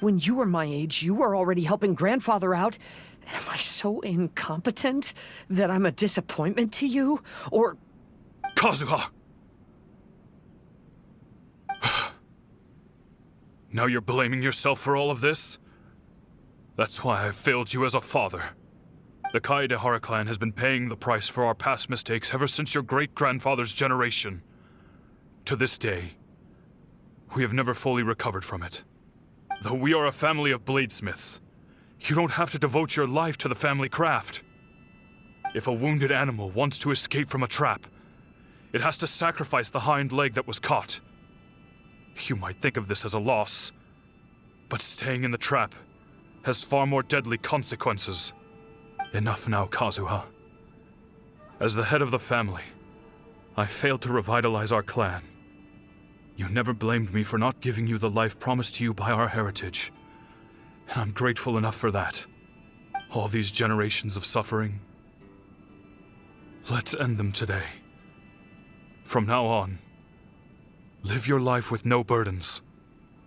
When you were my age, you were already helping grandfather out. Am I so incompetent that I'm a disappointment to you? Or... Kazuha! Now you're blaming yourself for all of this? That's why I failed you as a father. The Kaedehara clan has been paying the price for our past mistakes ever since your great-grandfather's generation. To this day, we have never fully recovered from it. Though we are a family of bladesmiths, you don't have to devote your life to the family craft. If a wounded animal wants to escape from a trap, it has to sacrifice the hind leg that was caught. You might think of this as a loss, but staying in the trap has far more deadly consequences. Enough now, Kazuha. As the head of the family, I failed to revitalize our clan. You never blamed me for not giving you the life promised to you by our heritage, and I'm grateful enough for that. All these generations of suffering, let's end them today. From now on, live your life with no burdens.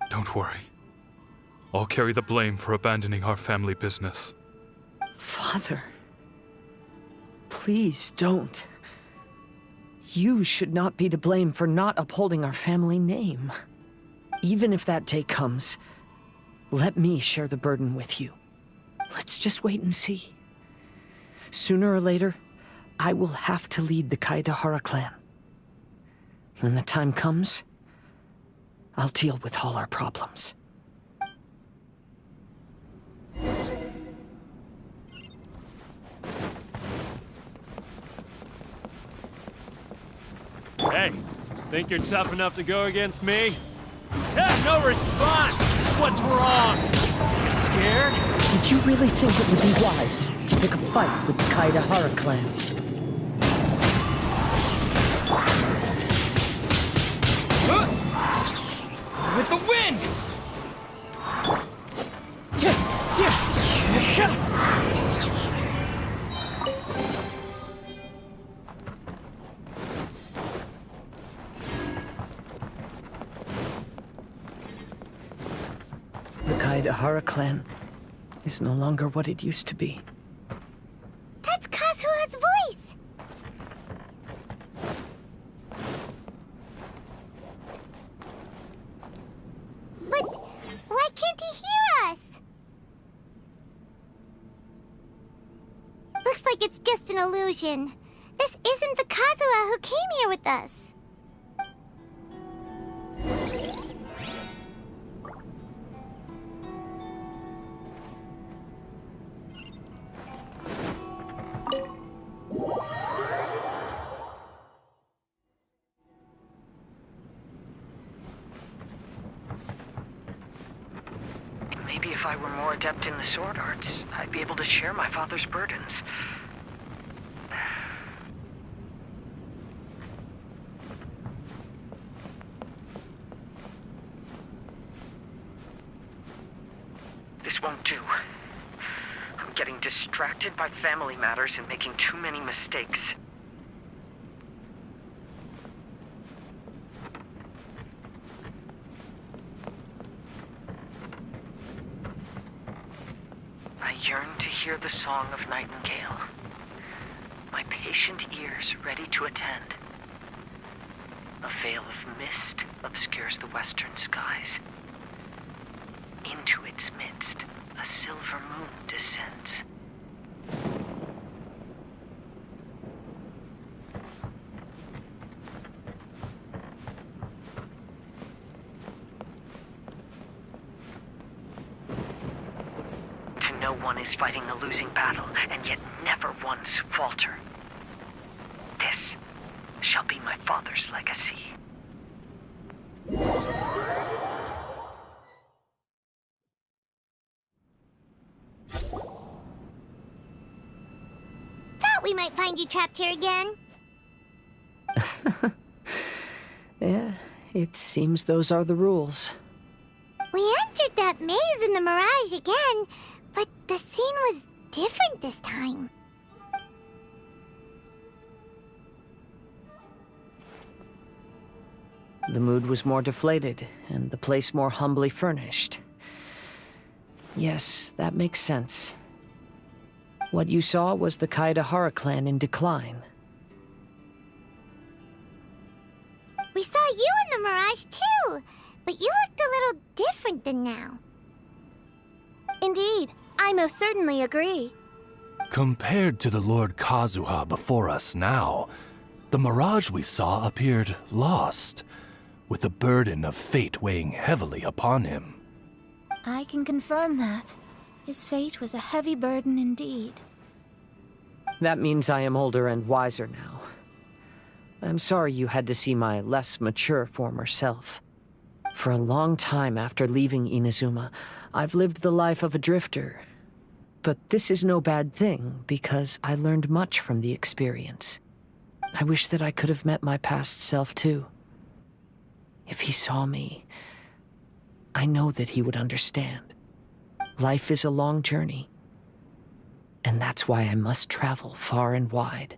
Don't worry. I'll carry the blame for abandoning our family business. Father, please don't. You should not be to blame for not upholding our family name. Even if that day comes, let me share the burden with you. Let's just wait and see. Sooner or later, I will have to lead the Kaedehara clan. When the time comes, I'll deal with all our problems. Hey, think you're tough enough to go against me? No response! What's wrong? You scared? Did you really think it would be wise to pick a fight with the Kaedehara clan? With the wind! The Kaedehara clan is no longer what it used to be. That's Kazuha's voice! But why can't he hear us? Looks like it's just an illusion. This isn't the Kazuha who came here with us. Maybe if I were more adept in the sword arts, I'd be able to share my father's burdens. This won't do. I'm getting distracted by family matters and making too many mistakes. I yearn to hear the song of nightingale. My patient ears ready to attend. A veil of mist obscures the western skies. Into its midst, a silver moon descends. To know one is fighting a losing battle, and yet never once falter. This shall be my father's legacy. Thought we might find you trapped here again. Yeah, it seems those are the rules. We entered that maze in the Mirage again, but the scene was different this time. The mood was more deflated, and the place more humbly furnished. Yes, that makes sense. What you saw was the Kaedahara clan in decline. We saw you in the mirage too, but you looked a little different than now. Indeed, I most certainly agree. Compared to the Lord Kazuha before us now, the mirage we saw appeared lost, with the burden of fate weighing heavily upon him. I can confirm that. His fate was a heavy burden indeed. That means I am older and wiser now. I'm sorry you had to see my less mature former self. For a long time after leaving Inazuma, I've lived the life of a drifter. But this is no bad thing, because I learned much from the experience. I wish that I could have met my past self too. If he saw me, I know that he would understand. Life is a long journey, and that's why I must travel far and wide.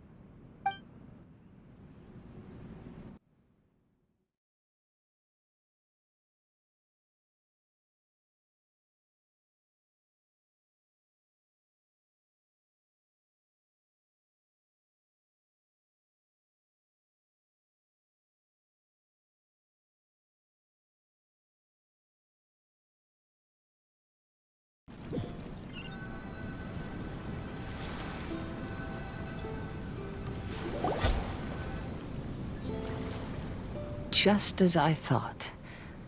Just as I thought.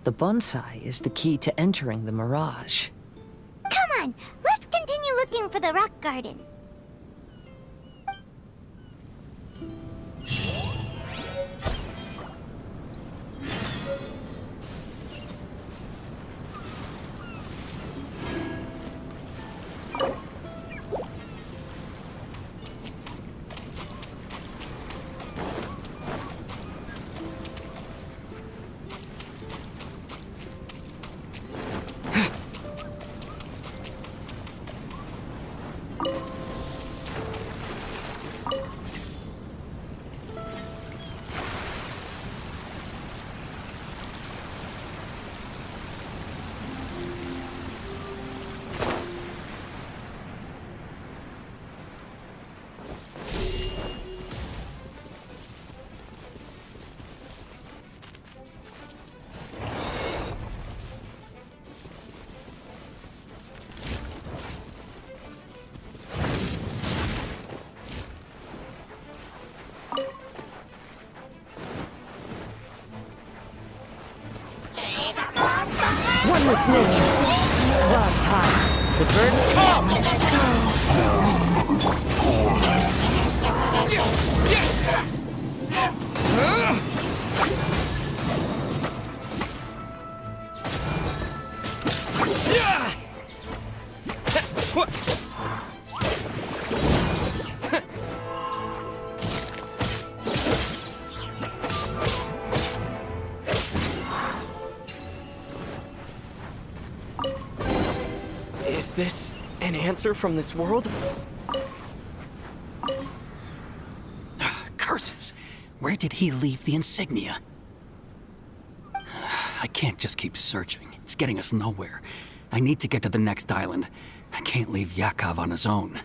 The bonsai is the key to entering the mirage. Come on, let's continue looking for the rock garden. One with nature. Clouds high. The birds come. Is this an answer from this world? Curses! Where did he leave the insignia? I can't just keep searching. It's getting us nowhere. I need to get to the next island. I can't leave Yakov on his own.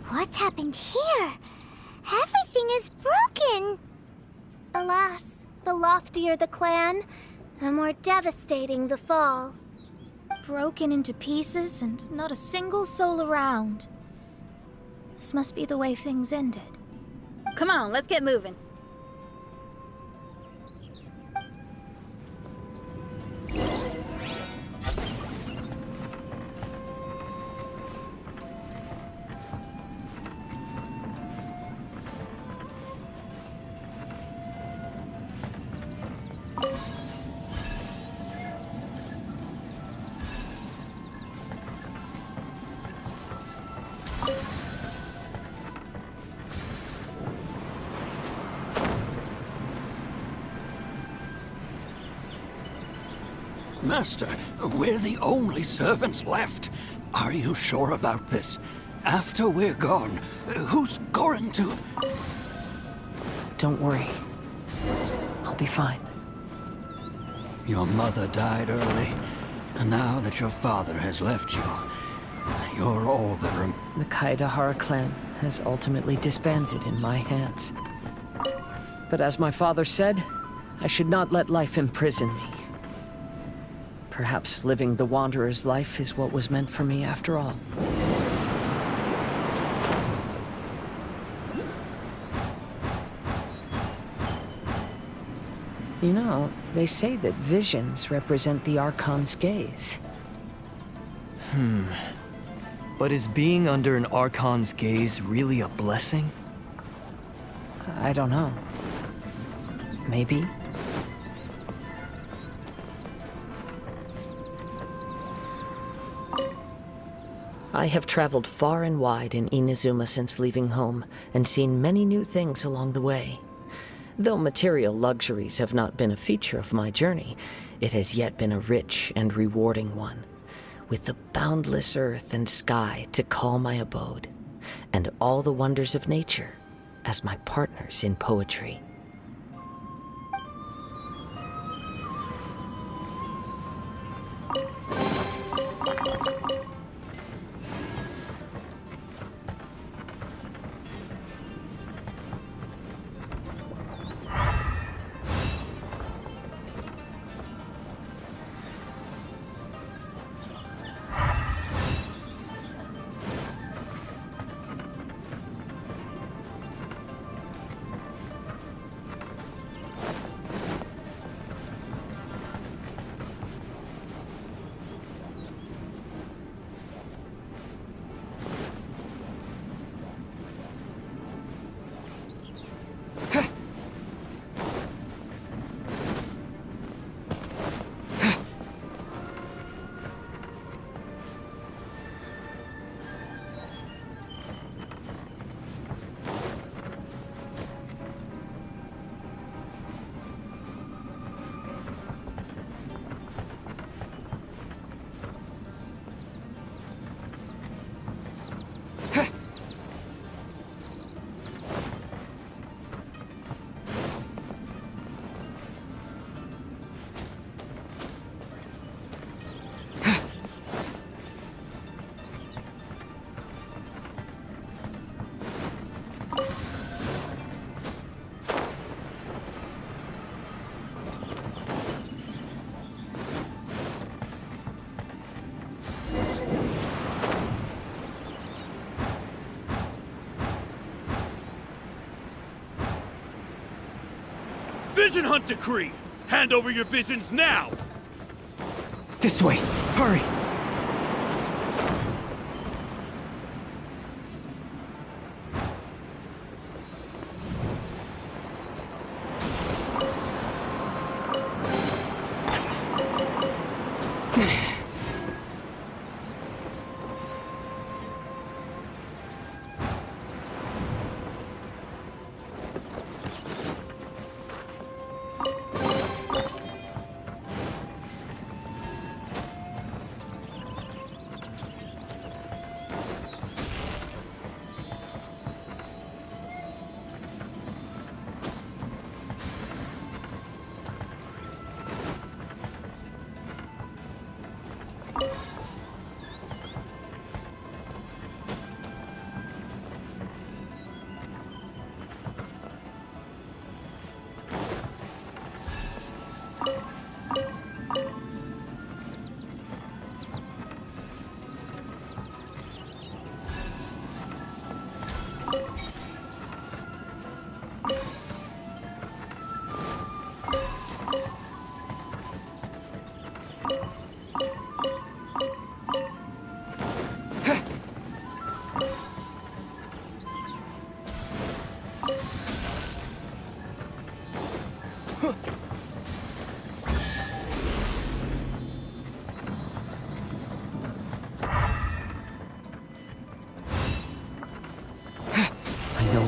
What's happened here? Everything is broken. loftier the clan, the more devastating the fall. Broken into pieces and not a single soul around. This must be the way things ended. Come on, let's get moving. Master, we're the only servants left. Are you sure about this? After we're gone, who's going to... Don't worry. I'll be fine. Your mother died early, and now that your father has left you, you're all that The Kaidahara clan has ultimately disbanded in my hands. But as my father said, I should not let life imprison me. Perhaps living the Wanderer's life is what was meant for me after all. You know, they say that visions represent the Archon's gaze. But is being under an Archon's gaze really a blessing? I don't know. Maybe. I have traveled far and wide in Inazuma since leaving home, and seen many new things along the way. Though material luxuries have not been a feature of my journey, it has yet been a rich and rewarding one, with the boundless earth and sky to call my abode, and all the wonders of nature as my partners in poetry. Vision Hunt Decree! Hand over your visions now! This way! Hurry!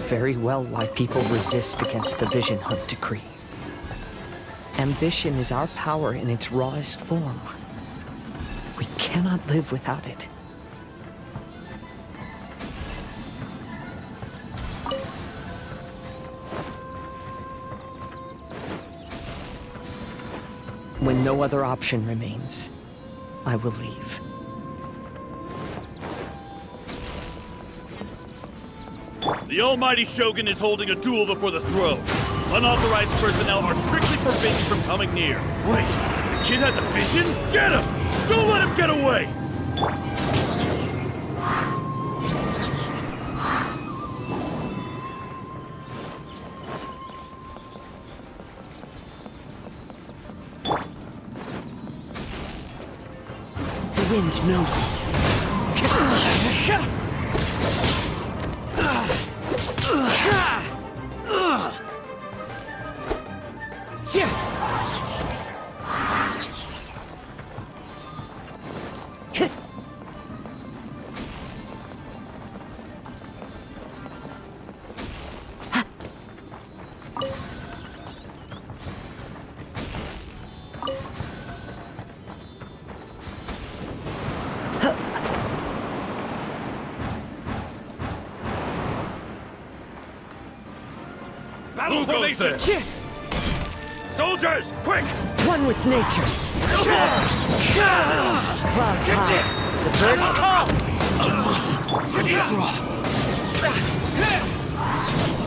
very well why people resist against the Vision Hunt decree. Ambition is our power in its rawest form. We cannot live without it. When no other option remains, I will leave. The almighty Shogun is holding a duel before the throne. Unauthorized personnel are strictly forbidden from coming near. Wait, the kid has a vision? Get him! Don't let him get away! The wind knows me. Battle formation! Soldiers, quick! One with nature. Clouds high. The birds call.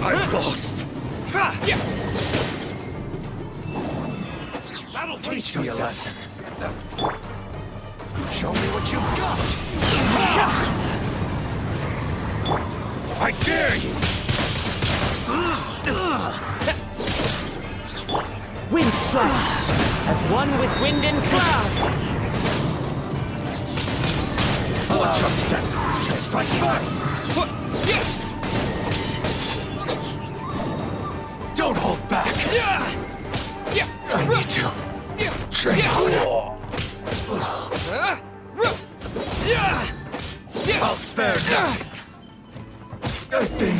I've lost! Battle Teach me a lesson. Show me what you've got. I dare you! Wind strike. As one with wind and cloud. Watch your step. Strike first. Don't hold back. I need to train harder. I'll spare nothing. I've been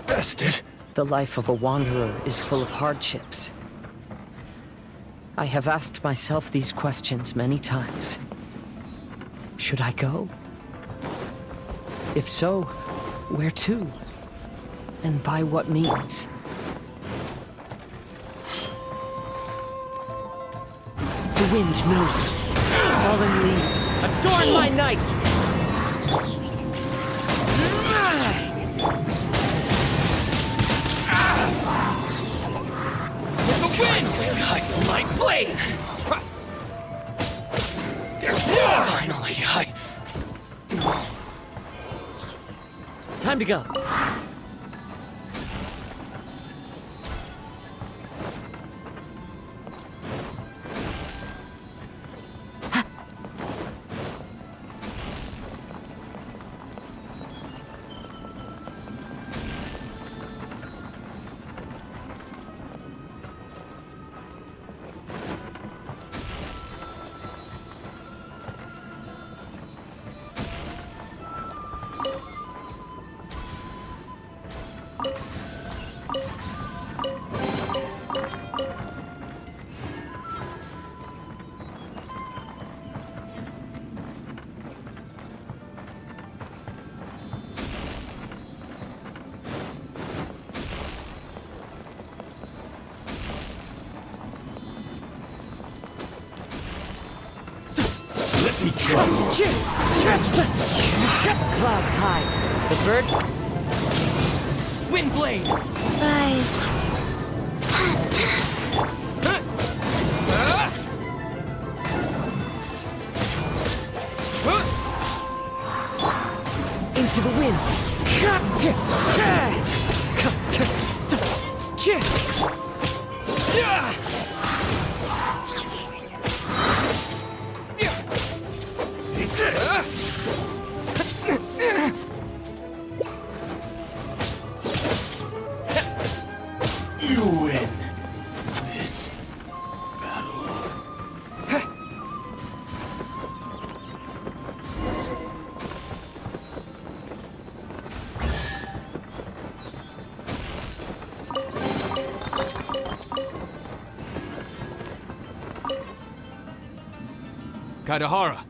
bested. The life of a wanderer is full of hardships. I have asked myself these questions many times. Should I go? If so, where to? And by what means? The wind knows me. Fallen leaves, adorn my night! The wind! I my blade! Finally, Time to go. Clouds high. The birds. Windblade. Rise. Into the wind. You win this battle. Kaidahara,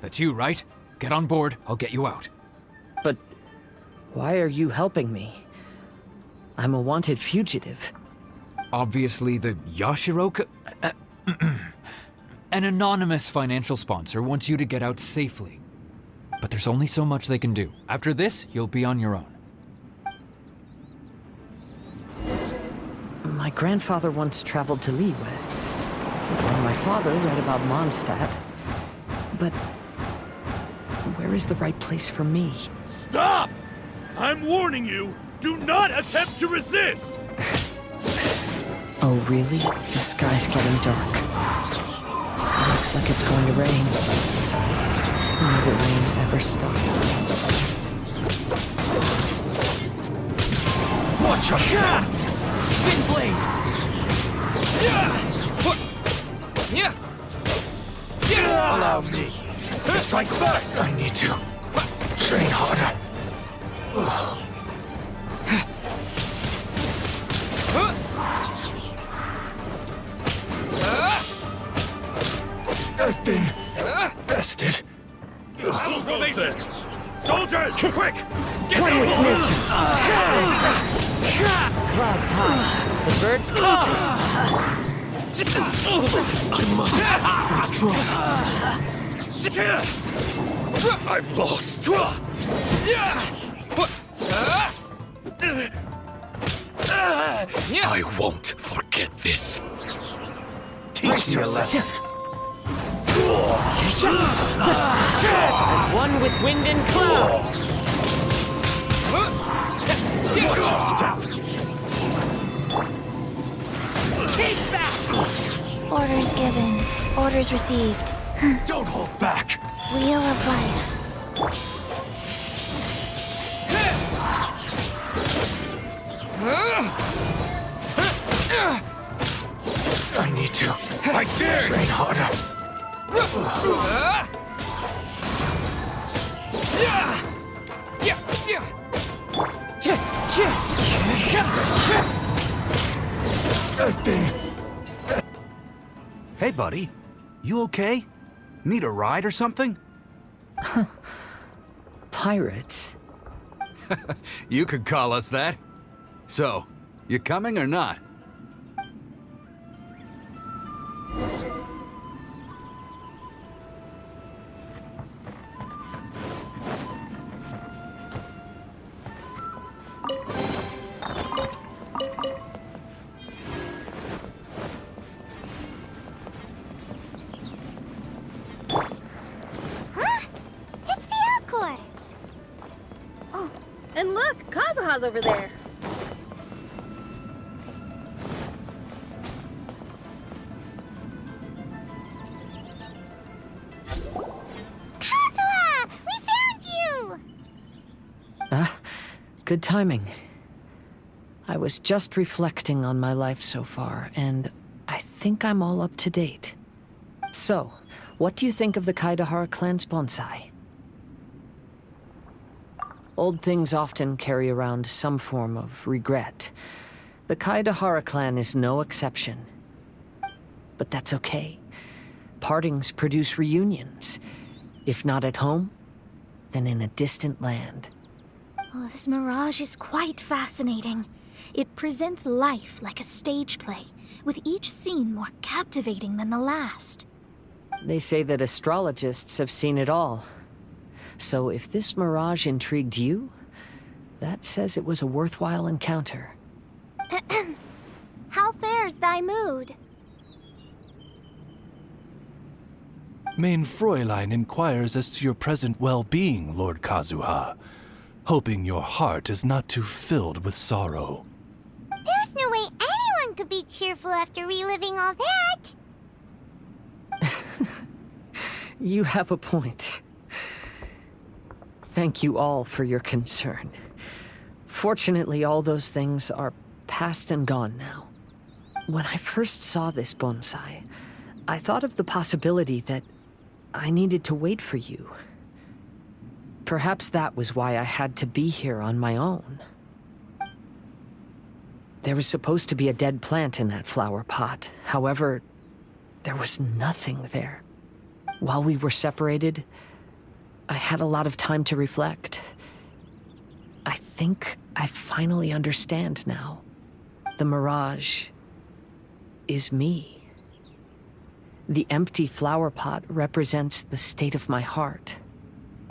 that's you, right? Get on board, I'll get you out. But why are you helping me? I'm a wanted fugitive. Obviously the Yashiro... An anonymous financial sponsor wants you to get out safely. But there's only so much they can do. After this, you'll be on your own. My grandfather once traveled to Liyue. My father read about Mondstadt. But where is the right place for me? Stop! I'm warning you, do not attempt to resist! Oh, really? The sky's getting dark. Looks like it's going to rain. May the rain ever stop. Watch your shot! Spin blade! Allow me to strike first! I need to train harder. I've been bested. Formation! Soldiers, quick! Get One down! with nature. Clouds high. The birds country. I must withdraw. I've lost. I won't forget this. Teach me a lesson. As one with wind and cloud. Watch your step. Keep back! Orders given. Orders received. Don't hold back. Wheel of life. I need to. I dare train harder. I've been. Hey, buddy. You okay? Need a ride or something? Pirates? You could call us that. So, you coming or not? And look, Kazuha's over there. Kazuha! We found you! Good timing. I was just reflecting on my life so far, and I think I'm all up to date. So, what do you think of the Kaidahara clan's bonsai? Old things often carry around some form of regret. The Kaidahara clan is no exception. But that's okay. Partings produce reunions. If not at home, then in a distant land. Oh, this mirage is quite fascinating. It presents life like a stage play, with each scene more captivating than the last. They say that astrologists have seen it all. So if this mirage intrigued you, that says it was a worthwhile encounter. How fares thy mood? Main Fräulein inquires as to your present well-being, Lord Kazuha, hoping your heart is not too filled with sorrow. There's no way anyone could be cheerful after reliving all that. You have a point. Thank you all for your concern. Fortunately, all those things are past and gone now. When I first saw this bonsai, I thought of the possibility that I needed to wait for you. Perhaps that was why I had to be here on my own. There was supposed to be a dead plant in that flower pot. However, there was nothing there. While we were separated, I had a lot of time to reflect. I think I finally understand now. The mirage is me. The empty flower pot represents the state of my heart.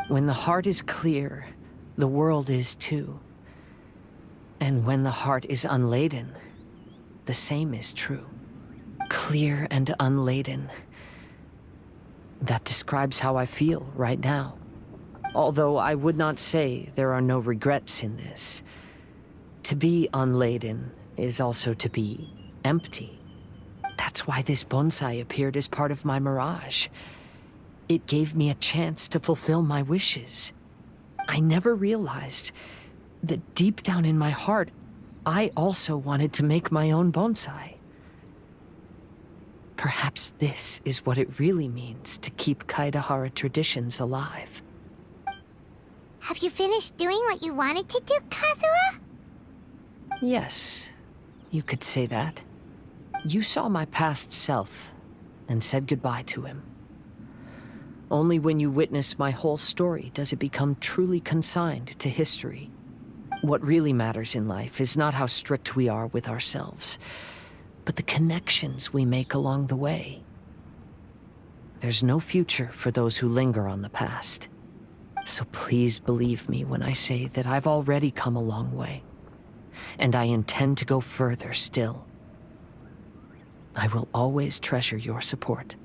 When the heart is clear, the world is too. And when the heart is unladen, the same is true. Clear and unladen. That describes how I feel right now. Although I would not say there are no regrets in this. To be unladen is also to be empty. That's why this bonsai appeared as part of my mirage. It gave me a chance to fulfill my wishes. I never realized that deep down in my heart, I also wanted to make my own bonsai. Perhaps this is what it really means to keep Kaedehara traditions alive. Have you finished doing what you wanted to do, Kazuha? Yes, you could say that. You saw my past self and said goodbye to him. Only when you witness my whole story does it become truly consigned to history. What really matters in life is not how strict we are with ourselves, but the connections we make along the way. There's no future for those who linger on the past. So please believe me when I say that I've already come a long way, and I intend to go further still. I will always treasure your support.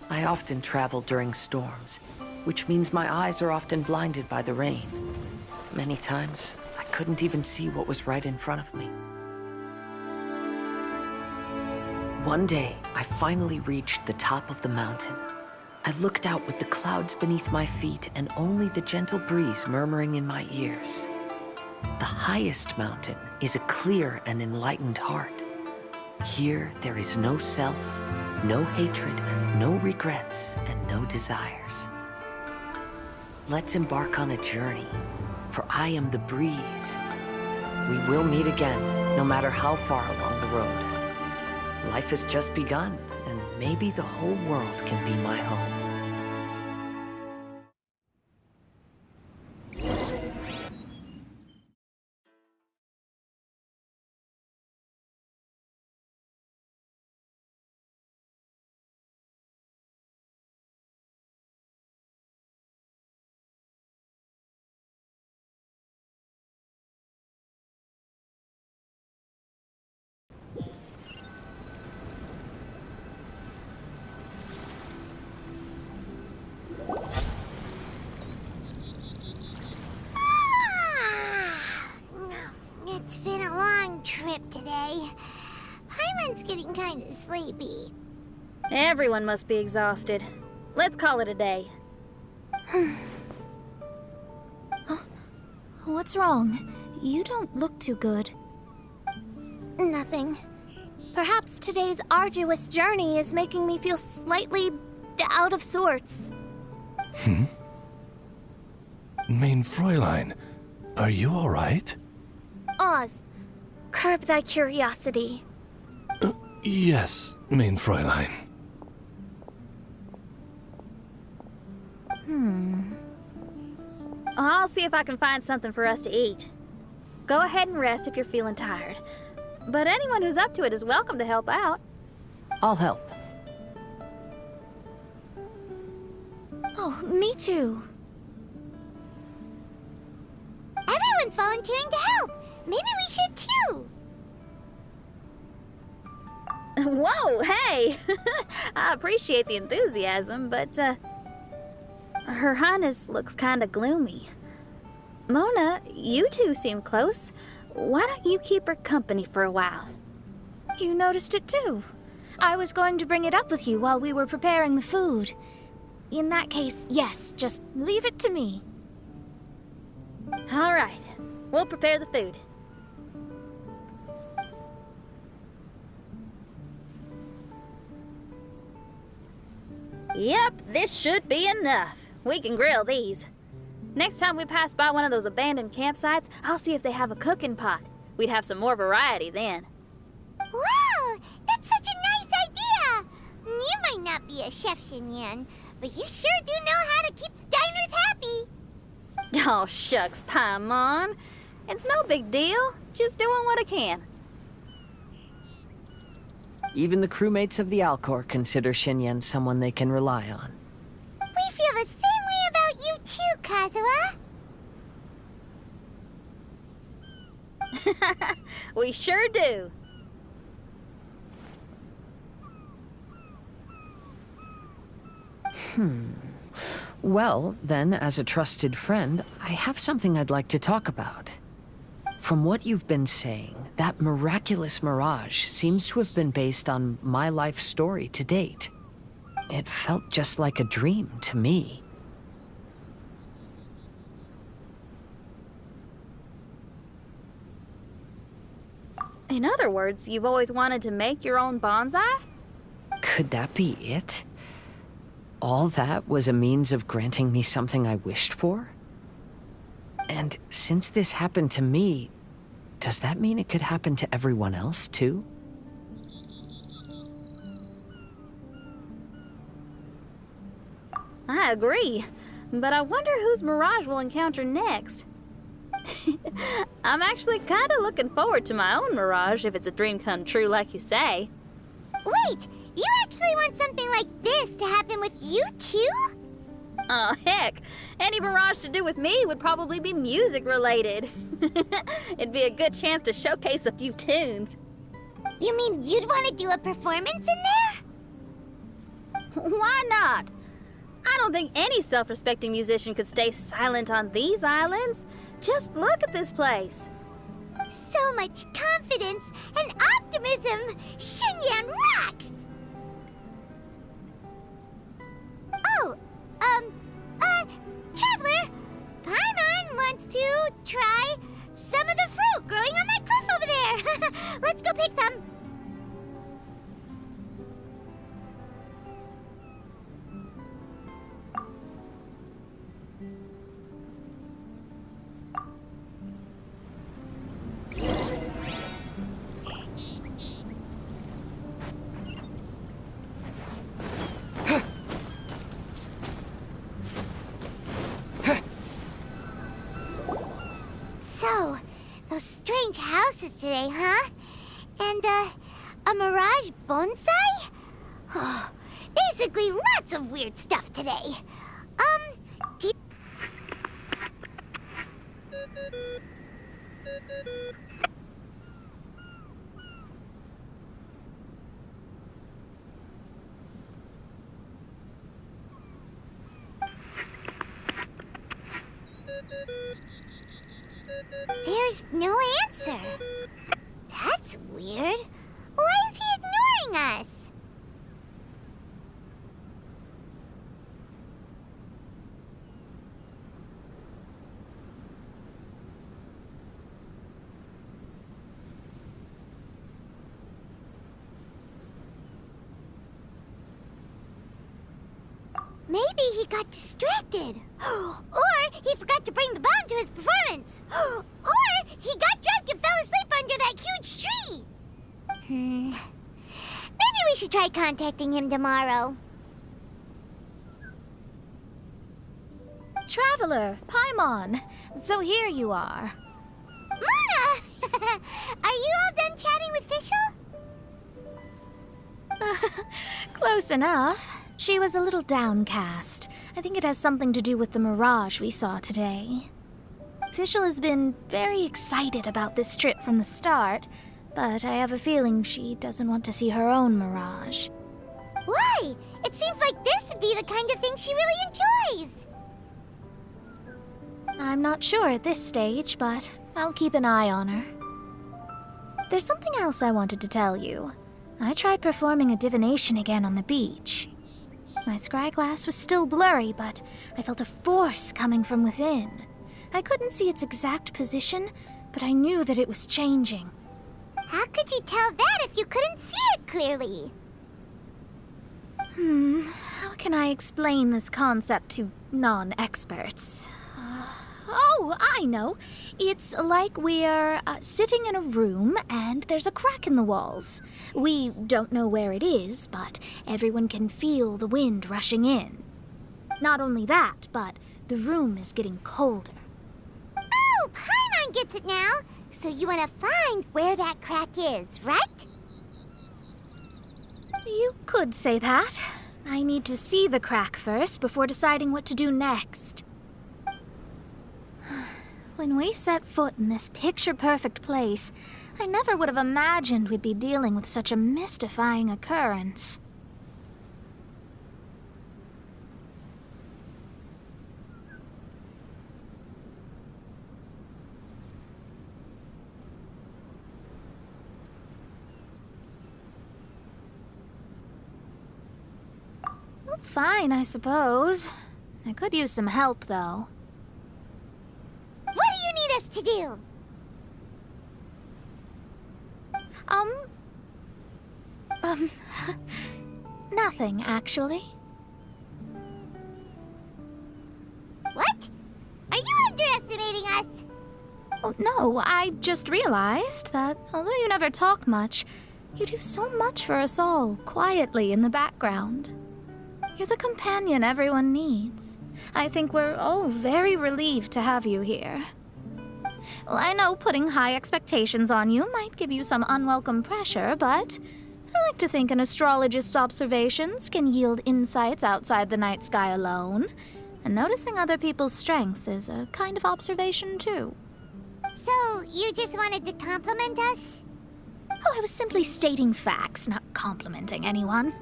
I often travel during storms, which means my eyes are often blinded by the rain. Many times, I couldn't even see what was right in front of me. One day, I finally reached the top of the mountain. I looked out with the clouds beneath my feet and only the gentle breeze murmuring in my ears. The highest mountain is a clear and enlightened heart. Here, there is no self, no hatred, no regrets, and no desires. Let's embark on a journey, for I am the breeze. We will meet again, no matter how far along the road. Life has just begun, and maybe the whole world can be my home. It's been a long trip today. Paimon's getting kind of sleepy. Everyone must be exhausted. Let's call it a day. What's wrong? You don't look too good. Nothing. Perhaps today's arduous journey is making me feel slightly out of sorts. Mein Fräulein, are you all right? Oz, curb thy curiosity. Yes, mein Fräulein. I'll see if I can find something for us to eat. Go ahead and rest if you're feeling tired. But anyone who's up to it is welcome to help out. I'll help. Oh, me too. Everyone's volunteering to help. Maybe we should too. Whoa, hey! I appreciate the enthusiasm, but, Her Highness looks kinda gloomy. Mona, you two seem close. Why don't you keep her company for a while? You noticed it too. I was going to bring it up with you while we were preparing the food. In that case, yes, just leave it to me. All right, we'll prepare the food. Yep, this should be enough. We can grill these. Next time we pass by one of those abandoned campsites, I'll see if they have a cooking pot. We'd have some more variety then. Wow! That's such a nice idea! not be a chef, Xinyan, but you sure do know how to keep the diners happy. Oh, shucks, Paimon. It's no big deal. Just doing what I can. Even the crewmates of the Alcor consider Xinyan someone they can rely on. We feel the same way about you too, Kazuha. We sure do. Well, then, as a trusted friend, I have something I'd like to talk about. From what you've been saying, that miraculous mirage seems to have been based on my life story to date. It felt just like a dream to me. In other words, you've always wanted to make your own bonsai? Could that be it? All that was a means of granting me something I wished for? And since this happened to me, does that mean it could happen to everyone else, too? I agree, but I wonder whose mirage we'll encounter next. I'm actually kind of looking forward to my own mirage if it's a dream come true like you say. Wait, you actually want something like this to happen with you too? Oh, heck. Any mirage to do with me would probably be music related. It'd be a good chance to showcase a few tunes. You mean you'd want to do a performance in there? Why not? I don't think any self-respecting musician could stay silent on these islands. Just look at this place. So much confidence and optimism! Xinyan rocks! Oh, Traveler, Paimon wants to try some of the fruit growing on that cliff over there. Let's go pick some. So, those strange houses today, huh? And, a mirage bonsai? Oh, basically lots of weird stuff today. Do you... There's no answer. That's weird. Why is he ignoring us? Maybe he got distracted. Or he forgot to bring the bomb to his performance. Or he got drunk and fell asleep under that huge tree. Maybe we should try contacting him tomorrow. Traveler, Paimon. So here you are. Mona! Are you all done chatting with Fischl? Close enough. She was a little downcast. I think it has something to do with the mirage we saw today. Fischl has been very excited about this trip from the start, but I have a feeling she doesn't want to see her own mirage. Why? It seems like this would be the kind of thing she really enjoys. I'm not sure at this stage, but I'll keep an eye on her. There's something else I wanted to tell you. I tried performing a divination again on the beach. My scryglass was still blurry, but I felt a force coming from within. I couldn't see its exact position, but I knew that it was changing. How could you tell that if you couldn't see it clearly? How can I explain this concept to non-experts? Oh, I know. It's like we're sitting in a room and there's a crack in the walls. We don't know where it is, but everyone can feel the wind rushing in. Not only that, but the room is getting colder. Oh, Paimon gets it now. So you want to find where that crack is, right? You could say that. I need to see the crack first before deciding what to do next. When we set foot in this picture-perfect place, I never would have imagined we'd be dealing with such a mystifying occurrence. Well, fine, I suppose. I could use some help, though. What do you need us to do? Nothing, actually. What? Are you underestimating us? Oh, no, I just realized that although you never talk much, you do so much for us all, quietly in the background. You're the companion everyone needs. I think we're all very relieved to have you here. Well, I know putting high expectations on you might give you some unwelcome pressure, but I like to think an astrologist's observations can yield insights outside the night sky alone. And noticing other people's strengths is a kind of observation, too. So, you just wanted to compliment us? Oh, I was simply stating facts, not complimenting anyone.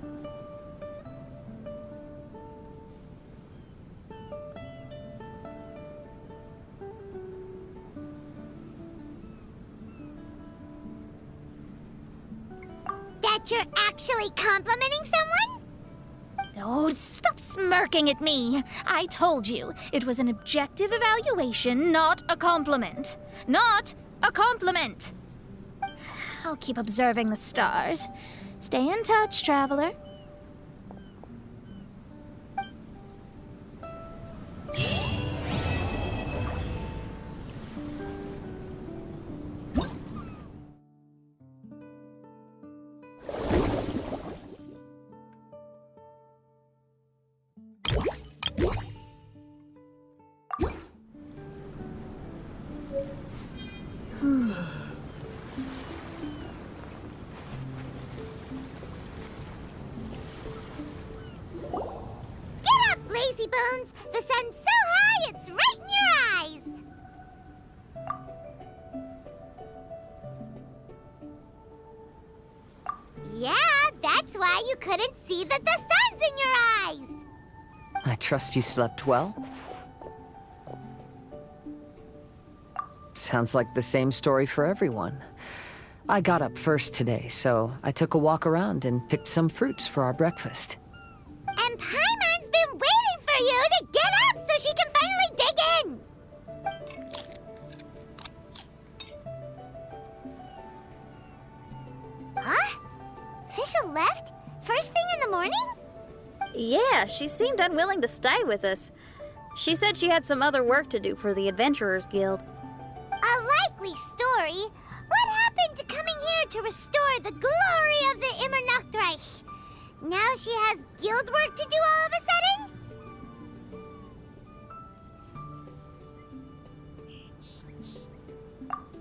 That you're actually complimenting someone? Oh, stop smirking at me. I told you, it was an objective evaluation, not a compliment. Not a compliment! I'll keep observing the stars. Stay in touch, traveler. Lazy bones! The sun's so high, it's right in your eyes! Yeah, that's why you couldn't see that the sun's in your eyes! I trust you slept well. Sounds like the same story for everyone. I got up first today, so I took a walk around and picked some fruits for our breakfast. And Paimon's been waiting for you to get up so she can finally dig in! Huh? Fisha left? First thing in the morning? Yeah, she seemed unwilling to stay with us. She said she had some other work to do for the Adventurers Guild. A likely story. What happened to coming here to restore the glory of the Immernachtreich? Now she has guild work to do all of a sudden?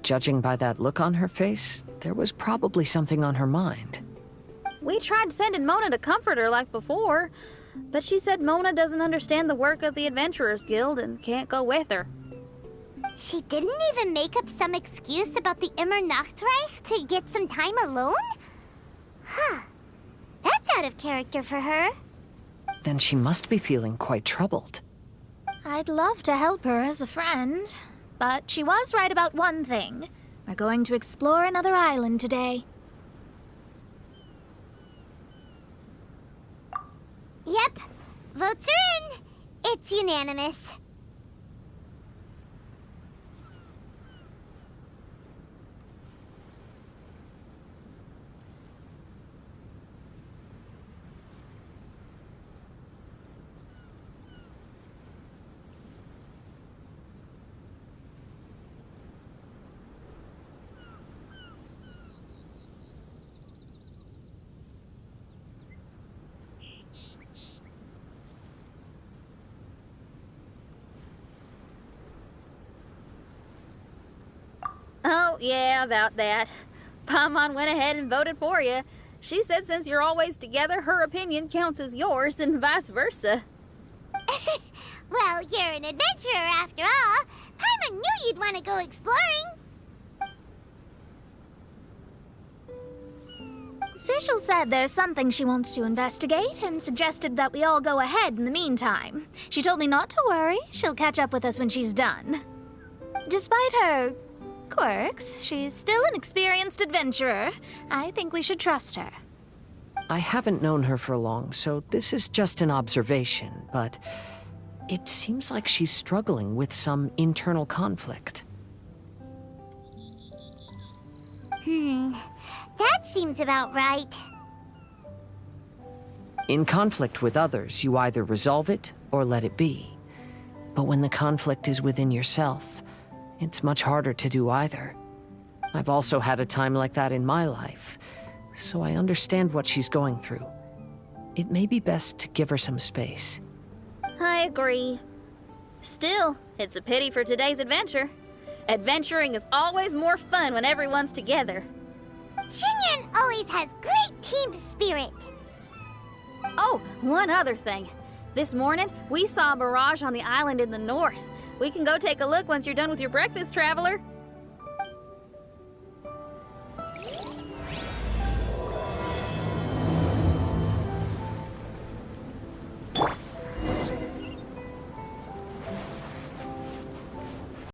Judging by that look on her face, there was probably something on her mind. We tried sending Mona to comfort her like before, but she said Mona doesn't understand the work of the Adventurers Guild and can't go with her. She didn't even make up some excuse about the Immernachtreich to get some time alone? Huh. That's out of character for her. Then she must be feeling quite troubled. I'd love to help her as a friend, but she was right about one thing. We're going to explore another island today. Yep. Votes are in. It's unanimous. yeah, about that. Paimon went ahead and voted for you. She said since you're always together, her opinion counts as yours and vice versa. Well, you're an adventurer after all. Paimon knew you'd want to go exploring. Official said there's something she wants to investigate and suggested that we all go ahead in the meantime. She told me not to worry. She'll catch up with us when she's done. Despite her quirks, she's still an experienced adventurer. I think we should trust her. I haven't known her for long, so this is just an observation, but it seems like she's struggling with some internal conflict. That seems about right. In conflict with others, you either resolve it or let it be. But when the conflict is within yourself, it's much harder to do either. I've also had a time like that in my life, so I understand what she's going through. It may be best to give her some space. I agree. Still, it's a pity for today's adventure. Adventuring is always more fun when everyone's together. Xinyan always has great team spirit. Oh, one other thing. This morning, we saw a mirage on the island in the north. We can go take a look once you're done with your breakfast, traveler.